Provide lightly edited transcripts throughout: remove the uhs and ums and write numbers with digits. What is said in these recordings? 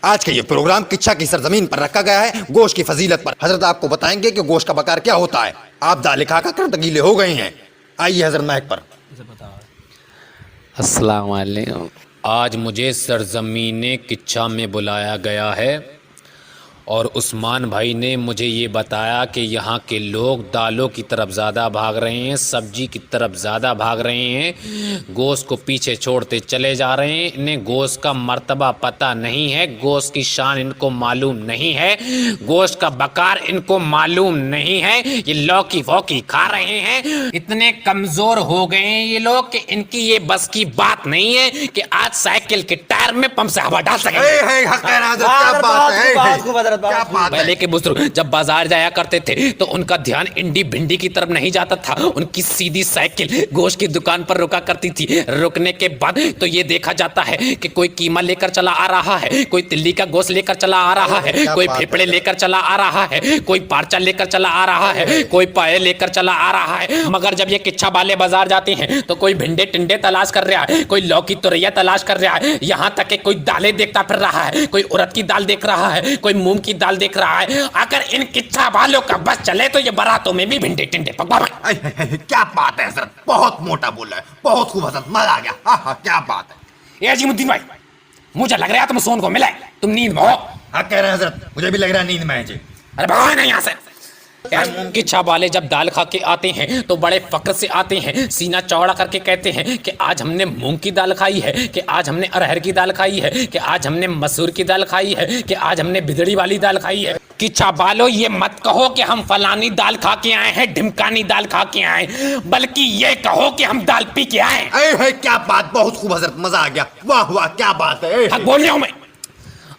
आज का ये प्रोग्राम किच्छा की सरजमीन पर रखा गया है गोश्त की फजीलत पर। हजरत आपको बताएंगे कि गोश्त का बकार क्या होता है। आप दाल खा कर तगीले हो गए हैं। आइए हजरत महक पर। अस्सलाम वालेकुम। आज मुझे सरजमीन किच्छा में बुलाया गया है और उस्मान भाई ने मुझे ये बताया कि यहाँ के लोग दालों की तरफ ज़्यादा भाग रहे हैं, सब्जी की तरफ ज़्यादा भाग रहे हैं, गोश्त को पीछे छोड़ते चले जा रहे हैं। इन्हें गोश्त का मर्तबा पता नहीं है, गोश्त की शान इनको मालूम नहीं है, गोश्त का बकार इनको मालूम नहीं है। ये लौकी वौकी खा रहे हैं। इतने कमज़ोर हो गए हैं ये लोग कि इनकी ये बस की बात नहीं है कि आज साइकिल के टायर में पंप से हवा डाल सकें। पहले के बुजुर्ग जब बाजार जाया करते थे तो उनका ध्यान इंडी भिंडी की तरफ नहीं जाता था। उनकी सीधी साइकिल गोश्त की दुकान पर रुका करती थी। रुकने के बाद तो ये देखा जाता है कि कोई कीमा लेकर चला आ रहा है, कोई तिल्ली का गोश्त लेकर चला आ रहा है, कोई फेफड़े लेकर चला आ रहा है, कोई पार्चा लेकर चला आ रहा है, कोई पाए लेकर चला आ रहा है। मगर जब ये किच्छा वाले बाजार जाते हैं तो कोई भिंडे टिंडे तलाश कर रहा है, कोई लौकी तुरैया तलाश कर रहा है, यहाँ तक कि कोई दालें देखता फिर रहा है, कोई उड़द की दाल देख रहा है, कोई मूंग की दाल देख रहा है। अगर इन किच्छा वालों का बस चले तो ये बारातों में भी भिंडे टिंडे पकवाएं। क्या बात है हजरत, बहुत मोटा बोला है, बहुत खूब हजरत, मजा आ गया। हाँ, क्या बात है। ये अजीमुद्दीन भाई, मुझे लग रहा है तुम सोन को मिला है, तुम नींद में हो। हाँ कह रहे हैं हजरत, मुझे भी लग रहा है नींद में है जी। अरे भगवान है यहाँ से। किच्छा वाले जब दाल खा के आते हैं तो बड़े फक्र से आते हैं, सीना चौड़ा करके कहते हैं कि आज हमने मूंग की दाल खाई है, कि आज हमने अरहर की दाल खाई है, कि आज हमने मसूर की दाल खाई है, कि आज हमने बिदड़ी वाली दाल खाई है। किच्छा वालों, ये मत कहो कि हम फलानी दाल खा के आए हैं, ढिमकानी दाल खा के आए, बल्कि ये कहो कि हम दाल पी के आए। क्या बात, बहुत खूब हजरत, मजा आ गया। वाह वाह, क्या बात है। बोल रहा हूं मैं।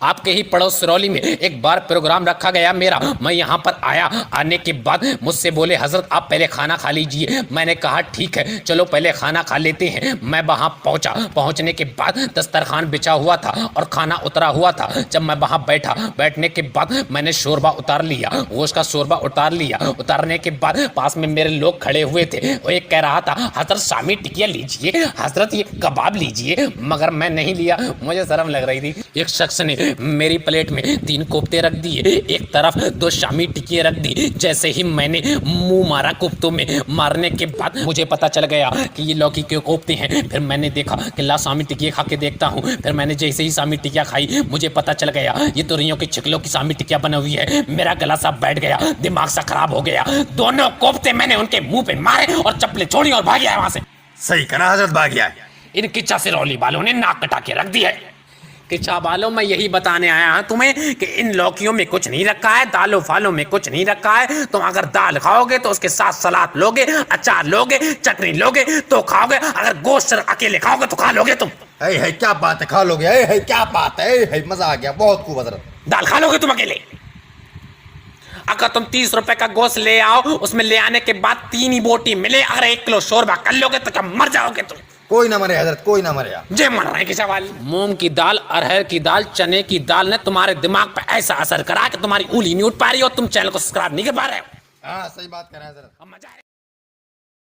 आपके ही पड़ोस सिरौली में एक बार प्रोग्राम रखा गया मेरा। मैं यहाँ पर आया, आने के बाद मुझसे बोले हजरत आप पहले खाना खा लीजिए। मैंने कहा ठीक है, चलो पहले खाना खा लेते हैं। मैं वहाँ पहुँचा, पहुँचने के बाद दस्तरखान बिछा हुआ था और खाना उतरा हुआ था। जब मैं वहाँ बैठा, बैठने के बाद मैंने शोरबा उतार लिया, गोश्त का शोरबा उतार लिया। उतारने के बाद पास में मेरे लोग खड़े हुए थे। वो एक कह रहा था हजरत शामी टिकिया लीजिए, हजरत ये कबाब लीजिए, मगर मैं नहीं लिया, मुझे शर्म लग रही थी। एक शख्स ने मेरी प्लेट में 3 कोफ्ते रख दिए, एक तरफ 2 शामी टिकिये रख दी। जैसे ही मैंने मुंह मारा कोफ्तों में, मारने के बाद मुझे पता चल गया कि ये लौकी के कोफ्ते हैं। फिर मैंने देखा कि ला शामी टिकिया खा के देखता हूँ। फिर मैंने जैसे ही शामी टिकिया खाई, मुझे पता चल गया ये तुरियों की छिकलों की शामी टिकिया बनी हुई है। मेरा गला सा बैठ गया, दिमाग सा खराब हो गया। दोनों कोफ्ते मैंने उनके मुंह पे मारे और चप्पलें छोड़ी और भाग गया वहां से। सही करा हजरत, भाग गया। इन किच्छा सिरौली वालों ने नाक कटा के रख दी है। किच्छा वालों, मैं यही बताने आया हूं तुम्हें कि इन लौकियों में कुछ नहीं रखा है, दालों फालों में कुछ नहीं रखा है। तुम अगर दाल खाओगे तो उसके साथ सलाद लोगे, अचार लोगे, चटनी लोगे तो खाओगे। अगर गोश्त अकेले खाओगे तो खा लोगे तुम। क्या बात है, खा लोगे। क्या बात है, मजा आ गया, बहुत खूब हजरत। दाल खा लोगे तुम अकेले। अगर तुम 30 रुपए का गोश्त ले आओ, उसमें ले आने के बाद 3 ही बोटी मिले, अगर 1 किलो शोरबा कर लोगे तो क्या मर जाओगे तुम। कोई ना मरे हजरत, कोई ना मरे। जे मर रहे किच्छा वाले। मूंग की दाल, अरहर की दाल, चने की दाल ने तुम्हारे दिमाग पे ऐसा असर करा कि तुम्हारी उंगली नहीं उठ पा रही और तुम चैनल को सब्सक्राइब नहीं कर पा रहे हो। हाँ सही बात कर रहे हैं हजरत। अब मजा